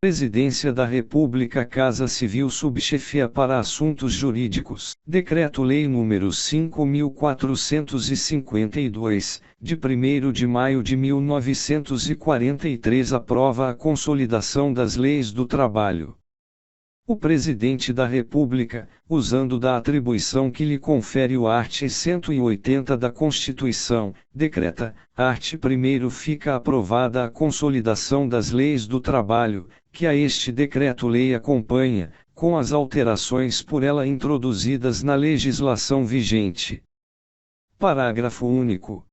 Presidência da República, Casa Civil, Subchefia para Assuntos Jurídicos. Decreto-Lei nº 5.452, de 1º de maio de 1943, aprova a consolidação das leis do trabalho. O Presidente da República, usando da atribuição que lhe confere o art. 180 da Constituição, decreta: art. 1º fica aprovada a consolidação das leis do trabalho, que a este decreto-lei acompanha, com as alterações por ela introduzidas na legislação vigente. Parágrafo único.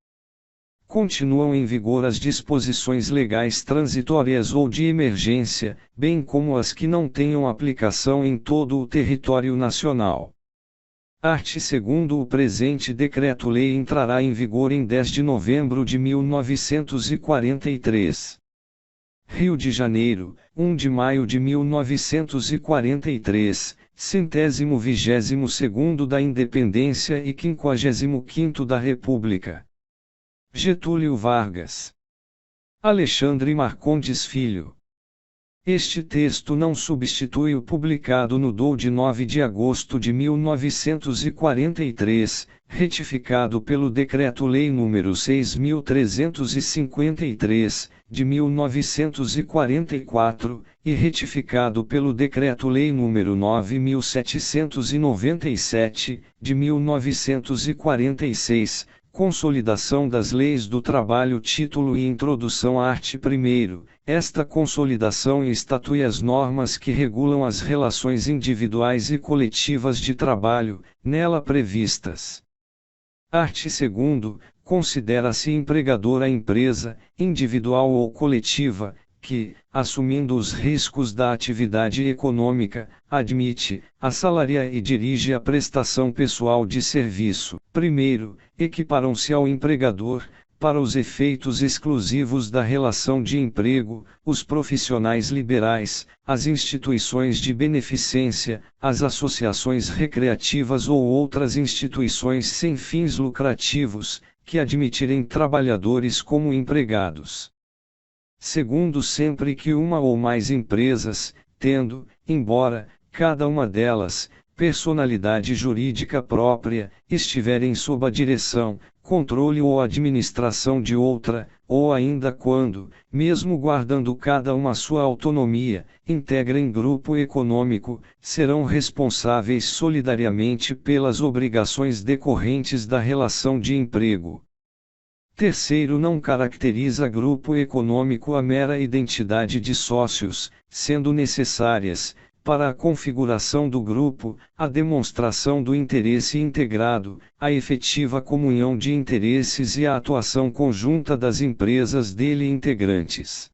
Continuam em vigor as disposições legais transitórias ou de emergência, bem como as que não tenham aplicação em todo o território nacional. Art. 2º. O presente decreto-lei entrará em vigor em 10 de novembro de 1943. Rio de Janeiro, 1 de maio de 1943, 122º da Independência e 55º da República. Getúlio Vargas. Alexandre Marcondes Filho. Este texto não substitui o publicado no DOU de 9 de agosto de 1943, retificado pelo Decreto-Lei nº 6.353, de 1944, e retificado pelo Decreto-Lei nº 9.797, de 1946, Consolidação das Leis do Trabalho. Título e Introdução. Art. 1º. Esta consolidação estatui as normas que regulam as relações individuais e coletivas de trabalho, nela previstas. Art. 2º. Considera-se empregador a empresa, individual ou coletiva, que, assumindo os riscos da atividade econômica, admite, assalaria e dirige a prestação pessoal de serviço. Primeiro, equiparam-se ao empregador, para os efeitos exclusivos da relação de emprego, os profissionais liberais, as instituições de beneficência, as associações recreativas ou outras instituições sem fins lucrativos, que admitirem trabalhadores como empregados. Segundo, sempre que uma ou mais empresas, tendo, embora, cada uma delas, personalidade jurídica própria, estiverem sob a direção, controle ou administração de outra, ou ainda quando, mesmo guardando cada uma sua autonomia, integrem grupo econômico, serão responsáveis solidariamente pelas obrigações decorrentes da relação de emprego. Terceiro, não caracteriza grupo econômico a mera identidade de sócios, sendo necessárias, para a configuração do grupo, a demonstração do interesse integrado, a efetiva comunhão de interesses e a atuação conjunta das empresas dele integrantes.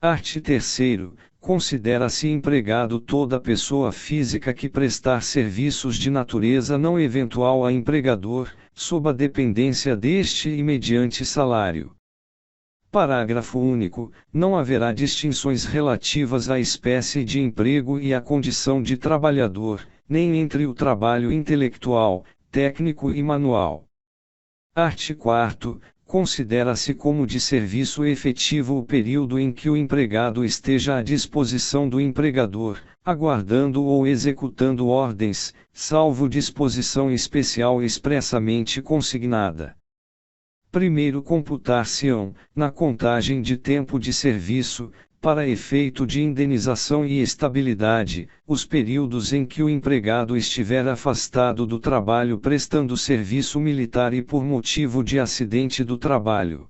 Art. 3º. Considera-se empregado toda pessoa física que prestar serviços de natureza não eventual a empregador, sob a dependência deste e mediante salário. Parágrafo único. Não haverá distinções relativas à espécie de emprego e à condição de trabalhador, nem entre o trabalho intelectual, técnico e manual. Art. 4º. Considera-se como de serviço efetivo o período em que o empregado esteja à disposição do empregador, aguardando ou executando ordens, salvo disposição especial expressamente consignada. Primeiro, computar-se-ão, na contagem de tempo de serviço, para efeito de indenização e estabilidade, os períodos em que o empregado estiver afastado do trabalho prestando serviço militar e por motivo de acidente do trabalho.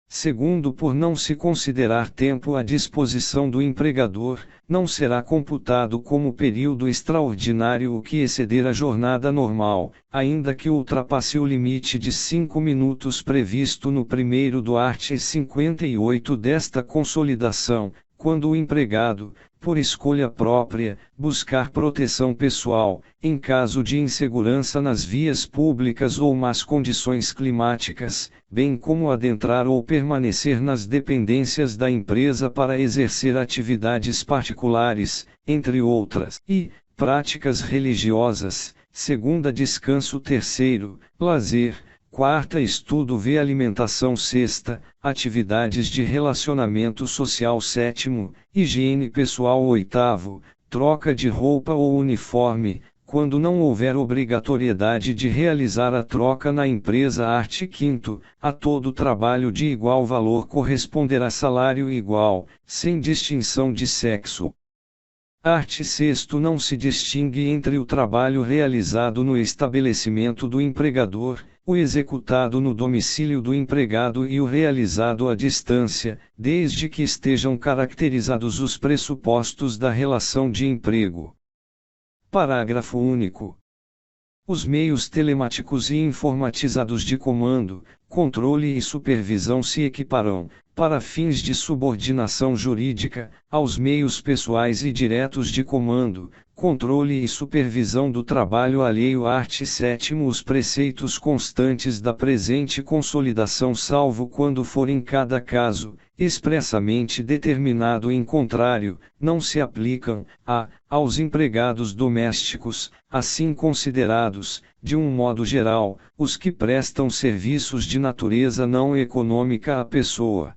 Segundo, por não se considerar tempo à disposição do empregador, não será computado como período extraordinário o que exceder a jornada normal, ainda que ultrapasse o limite de 5 minutos previsto no primeiro do art. 58 desta consolidação, quando o empregado, por escolha própria, buscar proteção pessoal, em caso de insegurança nas vias públicas ou más condições climáticas, bem como adentrar ou permanecer nas dependências da empresa para exercer atividades particulares, entre outras, e práticas religiosas, segunda descanso. Terceiro, lazer, Quarta, estudo v alimentação. Sexta, atividades de relacionamento social. Sétimo, higiene pessoal. Oitavo, troca de roupa ou uniforme, quando não houver obrigatoriedade de realizar a troca na empresa. Art. 5º, a todo trabalho de igual valor corresponderá salário igual, sem distinção de sexo. Art. 6º, não se distingue entre o trabalho realizado no estabelecimento do empregador, o executado no domicílio do empregado e o realizado à distância, desde que estejam caracterizados os pressupostos da relação de emprego. Parágrafo único. Os meios telemáticos e informatizados de comando, controle e supervisão se equiparão, para fins de subordinação jurídica, aos meios pessoais e diretos de comando, controle e supervisão do trabalho alheio. Art. 7º, os preceitos constantes da presente consolidação, salvo quando for em cada caso expressamente determinado em contrário, não se aplicam aos empregados domésticos, assim considerados, de um modo geral, os que prestam serviços de natureza não econômica à pessoa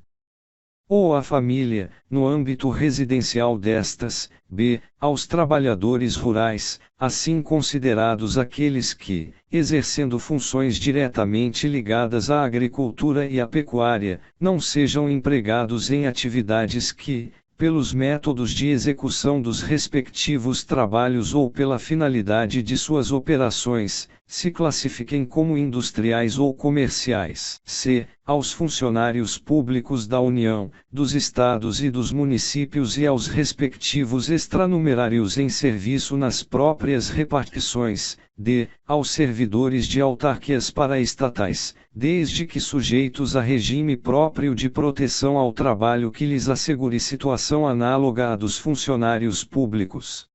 ou à família, no âmbito residencial destas, b. aos trabalhadores rurais, assim considerados aqueles que, exercendo funções diretamente ligadas à agricultura e à pecuária, não sejam empregados em atividades que, pelos métodos de execução dos respectivos trabalhos ou pela finalidade de suas operações, se classifiquem como industriais ou comerciais. C. Aos funcionários públicos da União, dos Estados e dos municípios e aos respectivos extranumerários em serviço nas próprias repartições. D. Aos servidores de autarquias paraestatais, desde que sujeitos a regime próprio de proteção ao trabalho que lhes assegure situação análoga à dos funcionários públicos.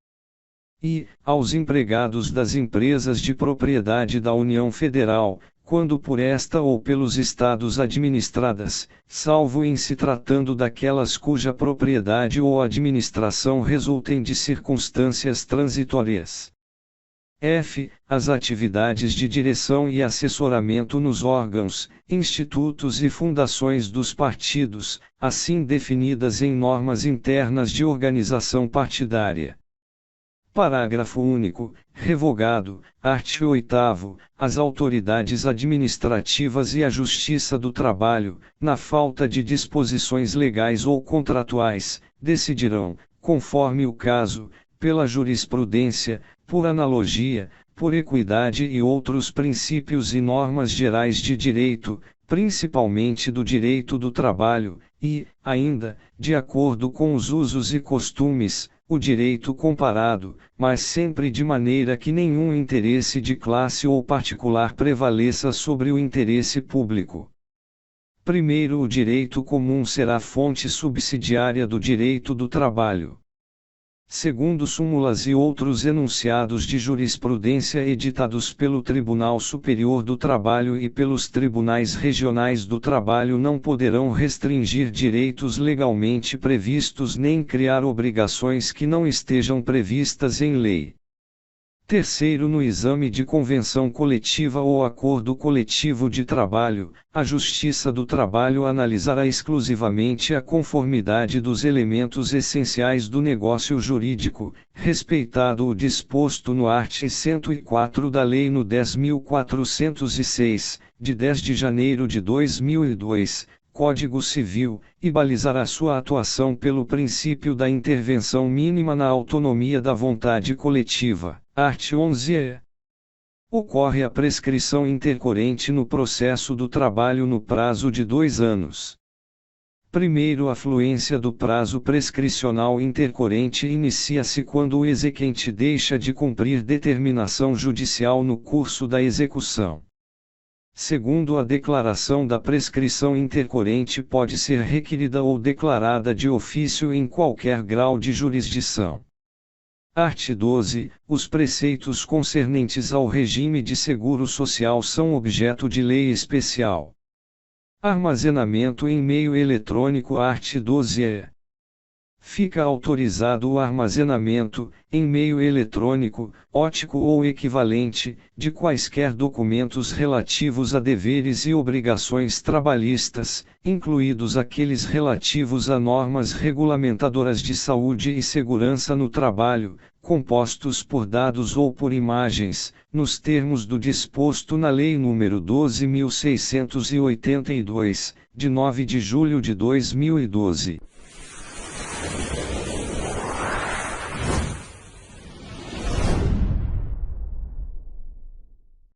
E, aos empregados das empresas de propriedade da União Federal, quando por esta ou pelos estados administradas, salvo em se tratando daquelas cuja propriedade ou administração resultem de circunstâncias transitórias. F. As atividades de direção e assessoramento nos órgãos, institutos e fundações dos partidos, assim definidas em normas internas de organização partidária. Parágrafo único. Revogado. Art. 8º. As autoridades administrativas e a Justiça do Trabalho, na falta de disposições legais ou contratuais, decidirão, conforme o caso, pela jurisprudência, por analogia, por equidade e outros princípios e normas gerais de direito, principalmente do direito do trabalho, e, ainda, de acordo com os usos e costumes, o direito comparado, mas sempre de maneira que nenhum interesse de classe ou particular prevaleça sobre o interesse público. Primeiro, o direito comum será fonte subsidiária do direito do trabalho. Segundo súmulas e outros enunciados de jurisprudência editados pelo Tribunal Superior do Trabalho e pelos Tribunais Regionais do Trabalho, não poderão restringir direitos legalmente previstos nem criar obrigações que não estejam previstas em lei. Terceiro, no exame de convenção coletiva ou acordo coletivo de trabalho, a Justiça do Trabalho analisará exclusivamente a conformidade dos elementos essenciais do negócio jurídico, respeitado o disposto no art. 104 da Lei nº 10.406, de 10 de janeiro de 2002, Código Civil, e balizará sua atuação pelo princípio da intervenção mínima na autonomia da vontade coletiva. Art. 11. Ocorre a prescrição intercorrente no processo do trabalho no prazo de 2 anos. Primeiro, a fluência do prazo prescricional intercorrente inicia-se quando o exequente deixa de cumprir determinação judicial no curso da execução. Segundo, a declaração da prescrição intercorrente pode ser requerida ou declarada de ofício em qualquer grau de jurisdição. Art. 12. Os preceitos concernentes ao regime de seguro social são objeto de lei especial. Armazenamento em meio eletrônico. Art. 12. fica autorizado o armazenamento, em meio eletrônico, óptico ou equivalente, de quaisquer documentos relativos a deveres e obrigações trabalhistas, incluídos aqueles relativos a normas regulamentadoras de saúde e segurança no trabalho, compostos por dados ou por imagens, nos termos do disposto na Lei nº 12.682, de 9 de julho de 2012.